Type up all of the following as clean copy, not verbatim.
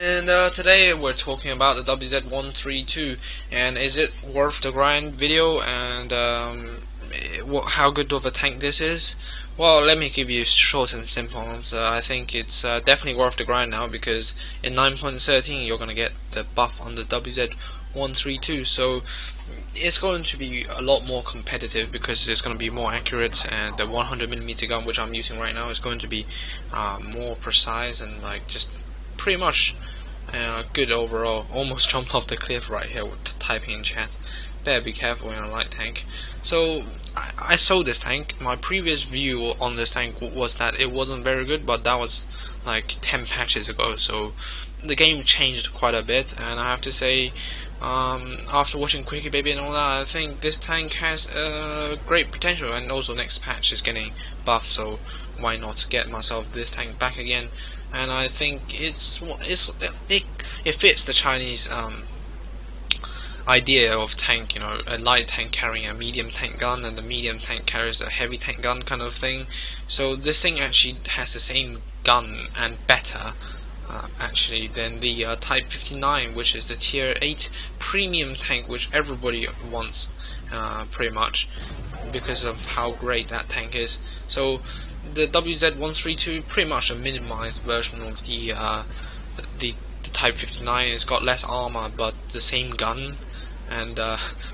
And today we're talking about the WZ-132 and is it worth the grind video, and how good of a tank this is. Well, let me give you a short and simple answer. I think it's definitely worth the grind now, because in 9.13 you're going to get the buff on the WZ-132, so it's going to be a lot more competitive because it's going to be more accurate, and the 100mm gun which I'm using right now is going to be more precise and just pretty much good overall. Almost jumped off the cliff right here with typing in chat. Better be careful in a light tank. So I sold this tank. My previous view on this tank was that it wasn't very good, but that was like 10 patches ago, so the game changed quite a bit, and I have to say, after watching Quickie Baby and all that, I think this tank has great potential, and also next patch is getting buffed, so why not get myself this tank back again. And I think it fits the Chinese idea of tank, a light tank carrying a medium tank gun, and the medium tank carries a heavy tank gun kind of thing. So this thing actually has the same gun and better actually than the Type 59, which is the tier 8 premium tank which everybody wants pretty much because of how great that tank is. So the WZ-132 pretty much a minimized version of the Type 59. It's got less armor but the same gun, and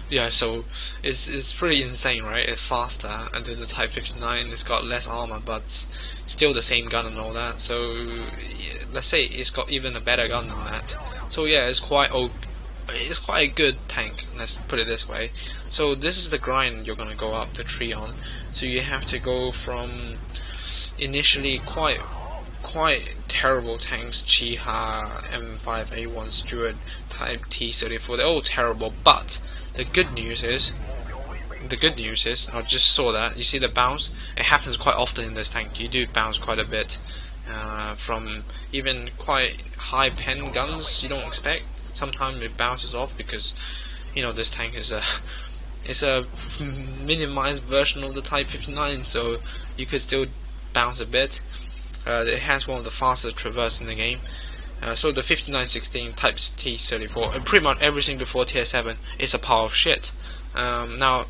yeah, so it's pretty insane, right? It's faster, and then the Type 59, it's got less armor but still the same gun and all that. So yeah, let's say it's got even a better gun than that. So yeah, it's quite a good tank, let's put it this way. So this is the grind you're gonna go up the tree on. So you have to go from initially quite terrible tanks, Chiha, M5A1, Stuart, Type T34. They're all terrible, but the good news is, I just saw that. You see the bounce? It happens quite often in this tank. You do bounce quite a bit from even quite high pen guns you don't expect. Sometimes it bounces off because this tank is a minimized version of the Type 59, so you could still bounce a bit. It has one of the fastest traverse in the game. So the 5916 Type T34, and pretty much everything before tier 7 is a pile of shit. Now,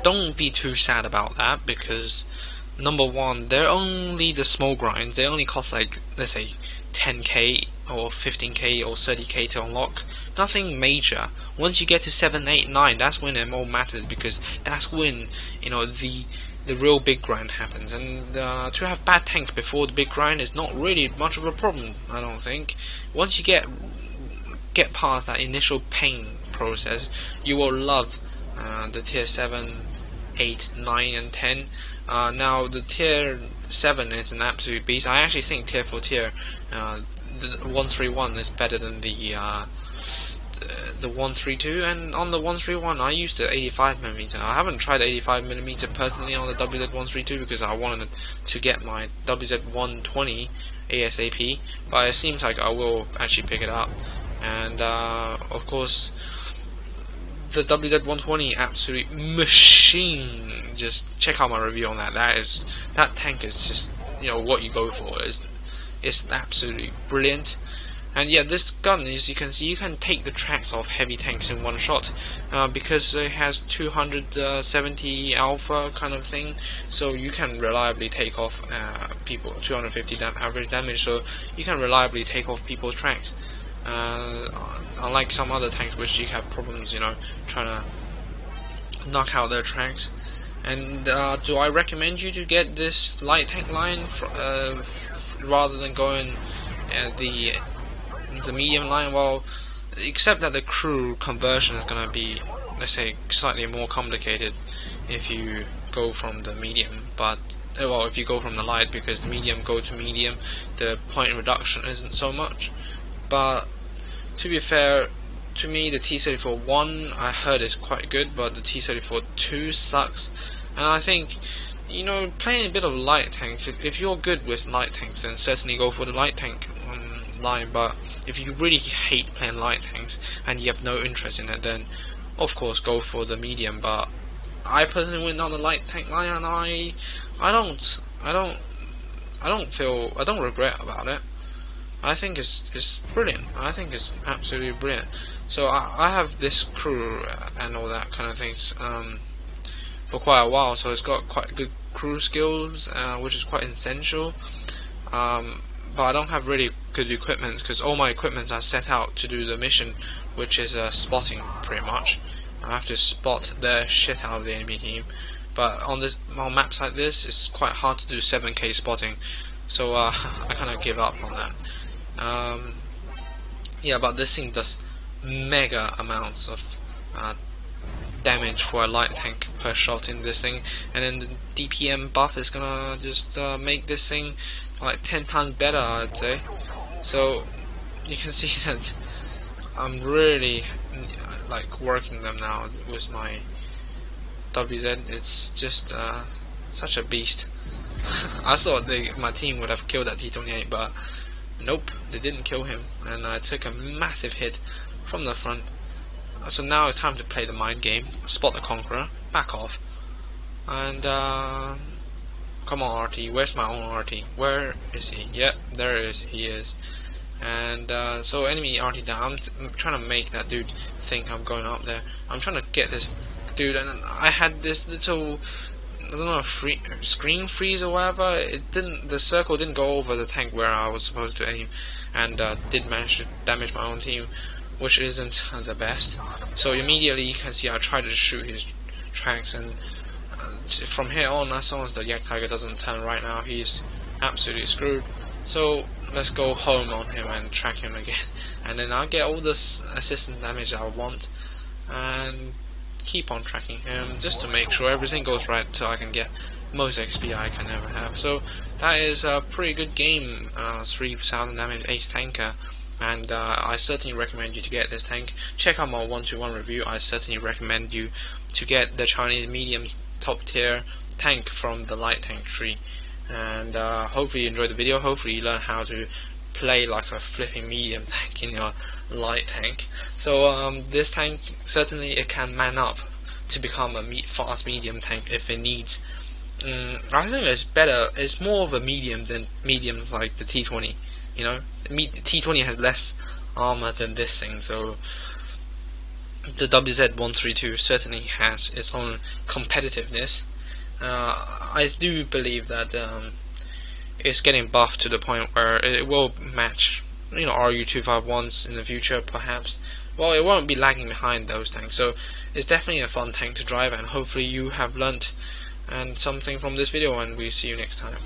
don't be too sad about that, because number one, they're only the small grinds. They only cost let's say 10k or 15k or 30k to unlock. Nothing major. Once you get to 7, 8, 9, that's when it all matters, because that's when the real big grind happens. And to have bad tanks before the big grind is not really much of a problem, I don't think. Once you get past that initial pain process, you will love the tier 7, 8, 9 and 10. Now the tier 7 is an absolute beast. I actually think tier 4 tier, the 131 is better than the 132, and on the 131 I used the 85mm. I haven't tried the 85mm personally on the WZ-132 because I wanted to get my WZ-120 ASAP, but it seems like I will actually pick it up. And of course the WZ-120, absolute machine. Just check out my review on that. That tank is just what you go for. It's absolutely brilliant. And yeah, this gun, as you can see, you can take the tracks off heavy tanks in one shot, because it has 270 alpha kind of thing, so you can reliably take off people, 250 average damage, so you can reliably take off people's tracks. Unlike some other tanks which you have problems, trying to knock out their tracks. And do I recommend you to get this light tank line rather than going the medium line? Well, except that the crew conversion is going to be, let's say, slightly more complicated if you go from the medium, but well, if you go from the light, because the medium go to medium, the point reduction isn't so much. But to be fair, to me the T34-1 I heard is quite good, but the T34-2 sucks. And I think playing a bit of light tanks, if you're good with light tanks, then certainly go for the light tank line. But if you really hate playing light tanks and you have no interest in it, then of course go for the medium. But I personally went on the light tank line, and I don't regret about it. I think is brilliant. I think it's absolutely brilliant. So I have this crew and all that kind of things for quite a while. So it's got quite good crew skills, which is quite essential. But I don't have really good equipment because all my equipment are set out to do the mission, which is spotting pretty much. I have to spot the shit out of the enemy team. But on maps like this, it's quite hard to do 7K spotting. So I kind of give up on that. Yeah, but this thing does mega amounts of damage for a light tank per shot in this thing, and then the DPM buff is gonna just make this thing like 10 times better, I'd say. So you can see that I'm really like working them now with my WZ. It's just such a beast. I thought my team would have killed that T28, but nope, they didn't kill him, and I took a massive hit from the front. So now it's time to play the mind game. Spot the Conqueror, back off, and come on RT, where's my own RT? Where is he? Yep, there he is. And so enemy RT down. I'm trying to make that dude think I'm going up there. I'm trying to get this dude, and I had this little, I don't know, screen freeze or whatever. It didn't. The circle didn't go over the tank where I was supposed to aim, and did manage to damage my own team, which isn't the best. So immediately you can see I tried to shoot his tracks, and from here on, as long as the Yak Tiger doesn't turn right now, he's absolutely screwed. So let's go home on him and track him again, and then I'll get all this assistant damage I want, and keep on tracking him just to make sure everything goes right so I can get most XP I can ever have. So that is a pretty good game, 3000 damage ace tanker, and I certainly recommend you to get this tank. Check out my 1-to-1 review. I certainly recommend you to get the Chinese medium top tier tank from the light tank tree, and hopefully you enjoyed the video. Hopefully you learn how to play like a flipping medium tank in your light tank. So this tank, certainly it can man up to become a fast medium tank if it needs. I think it's better, it's more of a medium than mediums like the T20. You know, the T20 has less armor than this thing, so the WZ-132 certainly has its own competitiveness. I do believe that it's getting buffed to the point where it will match, you know, RU-251s in the future, perhaps. Well, it won't be lagging behind those tanks, so it's definitely a fun tank to drive, and hopefully you have learnt and something from this video, and we'll see you next time.